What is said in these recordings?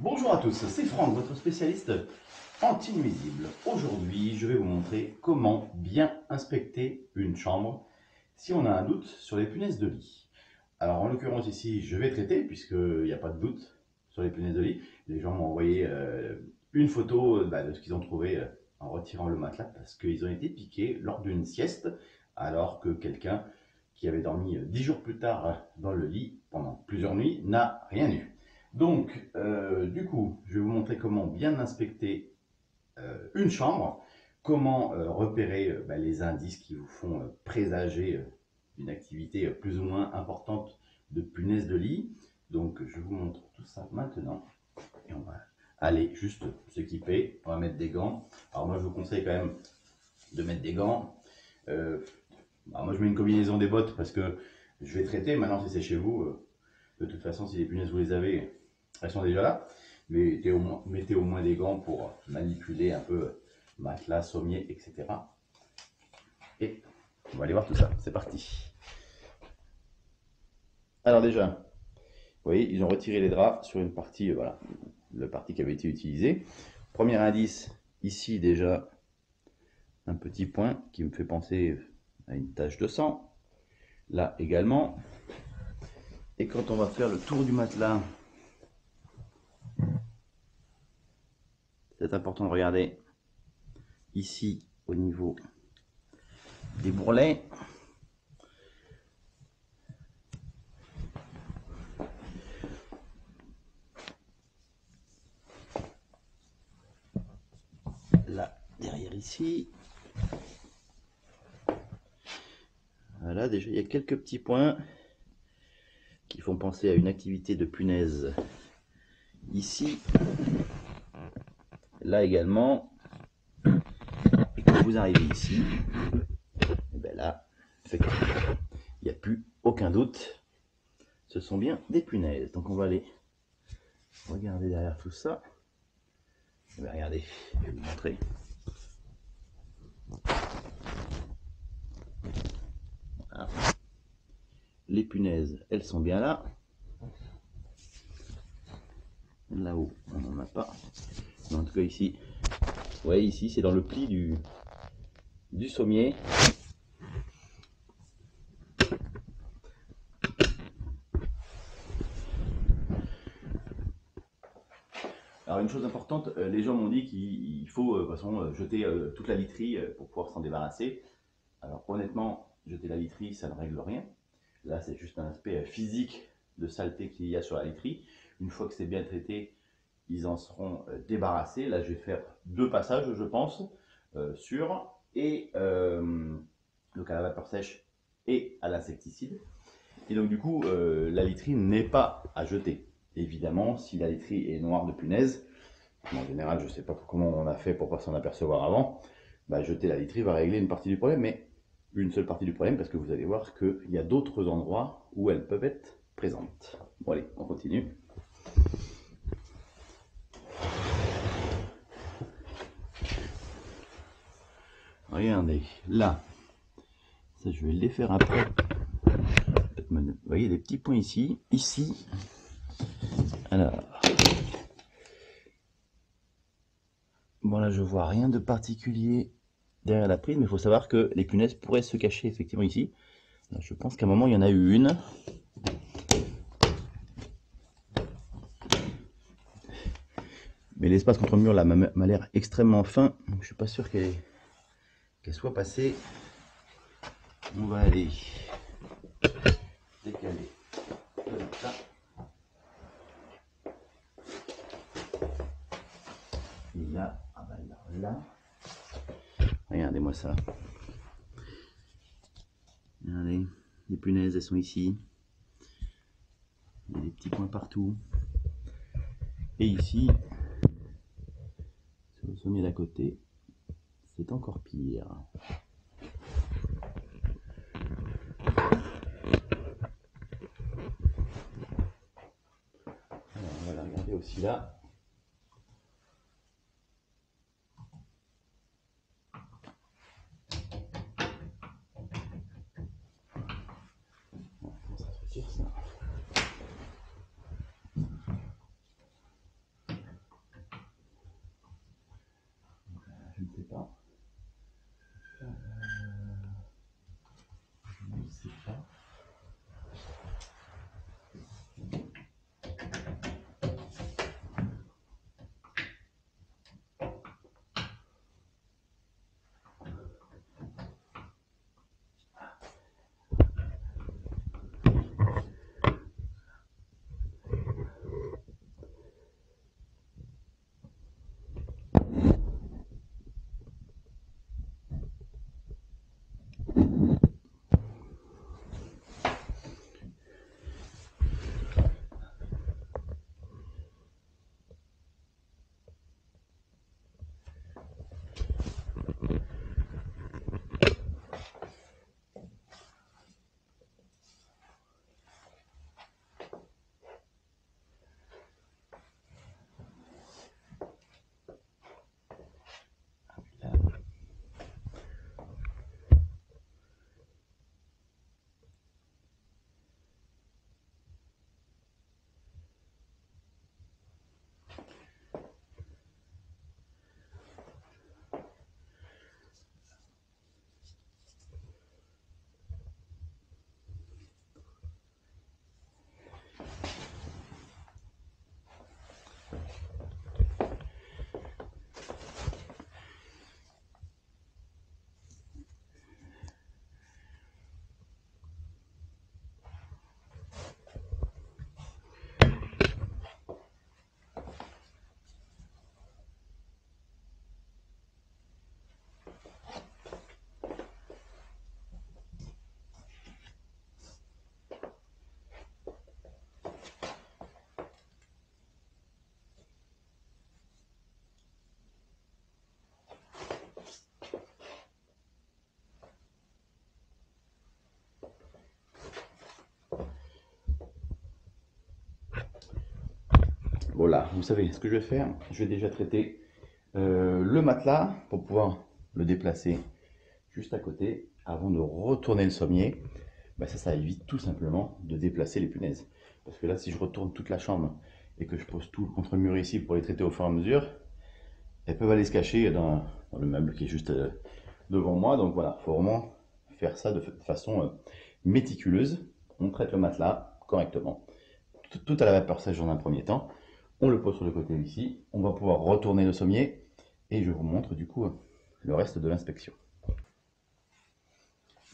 Bonjour à tous, c'est Franck, votre spécialiste anti-nuisible. Aujourd'hui, je vais vous montrer comment bien inspecter une chambre si on a un doute sur les punaises de lit. Alors en l'occurrence ici, je vais traiter puisqu'il n'y a pas de doute sur les punaises de lit. Les gens m'ont envoyé une photo de ce qu'ils ont trouvé en retirant le matelas parce qu'ils ont été piqués lors d'une sieste alors que quelqu'un qui avait dormi 10 jours plus tard dans le lit pendant plusieurs nuits n'a rien eu. Donc, du coup, je vais vous montrer comment bien inspecter une chambre, comment repérer les indices qui vous font présager d'une activité plus ou moins importante de punaise de lit. Donc, je vous montre tout ça maintenant. Et on va aller juste s'équiper. On va mettre des gants. Alors, moi, je vous conseille quand même de mettre des gants. Alors moi, je mets une combinaison des bottes parce que je vais traiter. Maintenant, si c'est chez vous, de toute façon, si les punaises vous les avez, elles sont déjà là. Mais mettez au moins des gants pour manipuler un peu matelas, sommier, etc. Et on va aller voir tout ça. C'est parti. Alors déjà, vous voyez, ils ont retiré les draps sur une partie, voilà, la partie qui avait été utilisée. Premier indice, ici déjà, un petit point qui me fait penser à une tache de sang. Là également. Et quand on va faire le tour du matelas, c'est important de regarder ici au niveau des bourrelets. Là, derrière ici. Voilà, déjà il y a quelques petits points qui font penser à une activité de punaise ici. Là également. Et quand vous arrivez ici, et bien là, effectivement, il n'y a plus aucun doute. Ce sont bien des punaises. Donc on va aller regarder derrière tout ça. Et bien regardez, je vais vous montrer. Voilà. Les punaises, elles sont bien là. Là-haut, on n'en a pas. Mais en tout cas ici, vous voyez ici, c'est dans le pli du sommier. Alors une chose importante, les gens m'ont dit qu'il faut de toute façon jeter toute la literie pour pouvoir s'en débarrasser. Alors honnêtement, jeter la literie, ça ne règle rien. Là, c'est juste un aspect physique de saleté qu'il y a sur la literie. Une fois que c'est bien traité, ils en seront débarrassés. Là, je vais faire 2 passages, je pense, sur donc à la vapeur sèche et à l'insecticide. Et donc du coup, la literie n'est pas à jeter. Évidemment, si la literie est noire de punaise, en général, je ne sais pas comment on a fait pour pas s'en apercevoir avant, jeter la literie va régler une partie du problème, mais une seule partie du problème, parce que vous allez voir qu'il y a d'autres endroits où elles peuvent être présentes. Bon allez, on continue. Regardez, là, ça je vais les faire après. Vous voyez les petits points ici, ici. Alors, bon là je vois rien de particulier derrière la prise, mais il faut savoir que les punaises pourraient se cacher effectivement ici. Là, je pense qu'à un moment il y en a eu une. Mais l'espace contre le mur là m'a l'air extrêmement fin, donc je suis pas sûr qu'elle soit passée. On va aller décaler comme ça. Et là, là. Regardez-moi ça. Regardez, les punaises, elles sont ici. Il y a des petits points partout. Et ici, sur le sommet d'à côté, c'est encore pire. Alors, on va la regarder aussi là. Ça se retire ça. Voilà, vous savez ce que je vais faire. Je vais déjà traiter le matelas pour pouvoir le déplacer juste à côté avant de retourner le sommier. Bah ça évite tout simplement de déplacer les punaises. Parce que là, si je retourne toute la chambre et que je pose tout contre le mur ici pour les traiter au fur et à mesure, elles peuvent aller se cacher dans le meuble qui est juste devant moi. Donc voilà, il faut vraiment faire ça de façon méticuleuse. On traite le matelas correctement. Tout à la vapeur sèche dans un premier temps. On le pose sur le côté ici. On va pouvoir retourner le sommier et je vous montre du coup le reste de l'inspection.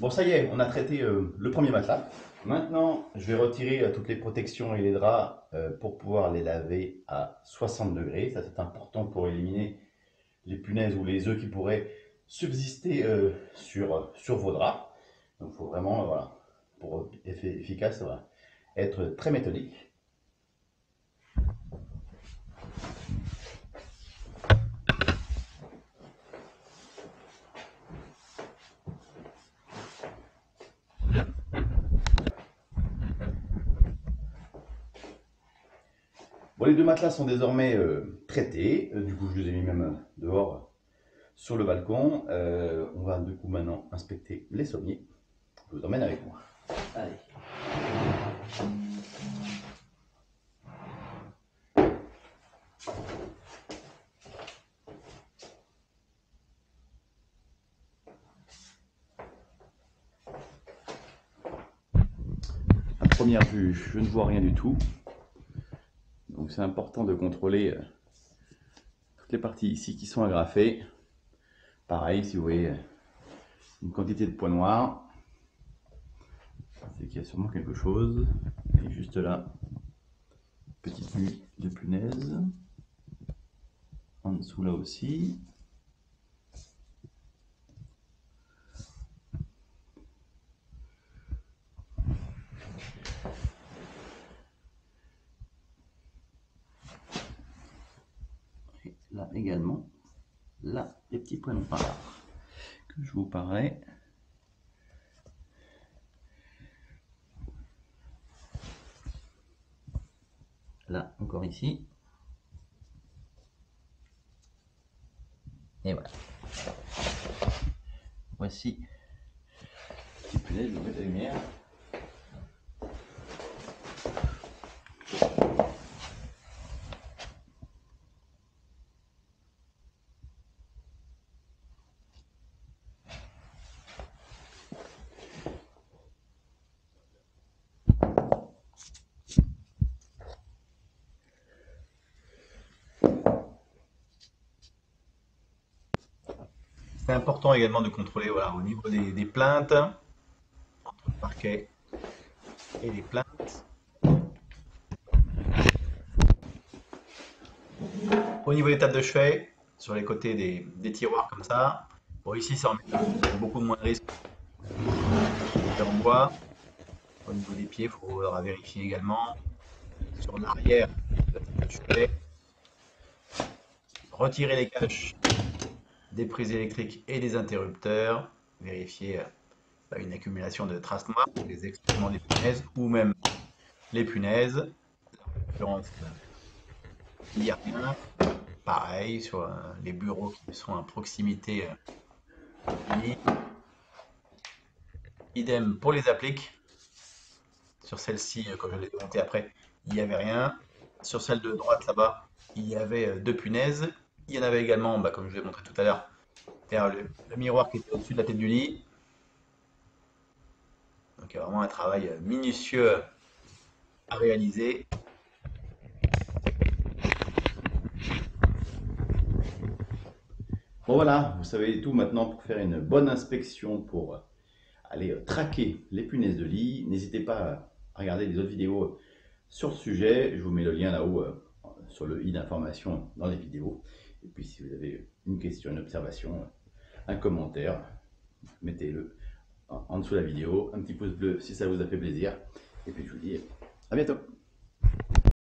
Bon, ça y est, on a traité le premier matelas. Maintenant, je vais retirer toutes les protections et les draps pour pouvoir les laver à 60 degrés. Ça, c'est important pour éliminer les punaises ou les œufs qui pourraient subsister sur vos draps. Donc, il faut vraiment, voilà, pour être efficace, voilà, être très méthodique. Bon, les deux matelas sont désormais traités. Du coup, je les ai mis même dehors sur le balcon. On va du coup maintenant inspecter les sommiers. Je vous emmène avec moi. Allez. À première vue, je ne vois rien du tout. Donc c'est important de contrôler toutes les parties ici qui sont agrafées. Pareil, si vous voyez une quantité de points noirs, c'est qu'il y a sûrement quelque chose. Et juste là, petite nuit de punaise. En dessous là aussi. Et là également, là, les petits points noirs que je vous parlais. Là, encore ici. Et voilà. Voici les petits punaises, je vous mets la lumière. C'est important également de contrôler voilà, au niveau des plaintes, entre le parquet et les plaintes. Au niveau des tables de chevet, sur les côtés des tiroirs comme ça. Bon, ici, ça en met beaucoup moins de risques en bois. Au niveau des pieds, il faudra vérifier également. Sur l'arrière de la table de chevet, retirer les caches des prises électriques et des interrupteurs. Vérifier une accumulation de traces noires, les excréments des punaises ou même les punaises. En l'occurrence, il n'y a rien. Pareil sur les bureaux qui sont à proximité du lit. Idem pour les appliques. Sur celle-ci, comme je l'ai démontée après, il n'y avait rien. Sur celle de droite là-bas, il y avait deux punaises. Il y en avait également, comme je l'ai montré tout à l'heure, vers le miroir qui était au-dessus de la tête du lit. Donc il y a vraiment un travail minutieux à réaliser. Bon voilà, vous savez tout maintenant pour faire une bonne inspection, pour aller traquer les punaises de lit. N'hésitez pas à regarder les autres vidéos sur le sujet. Je vous mets le lien là-haut sur le i d'information dans les vidéos. Et puis si vous avez une question, une observation, un commentaire, mettez-le en dessous de la vidéo. Un petit pouce bleu si ça vous a fait plaisir. Et puis je vous dis à bientôt.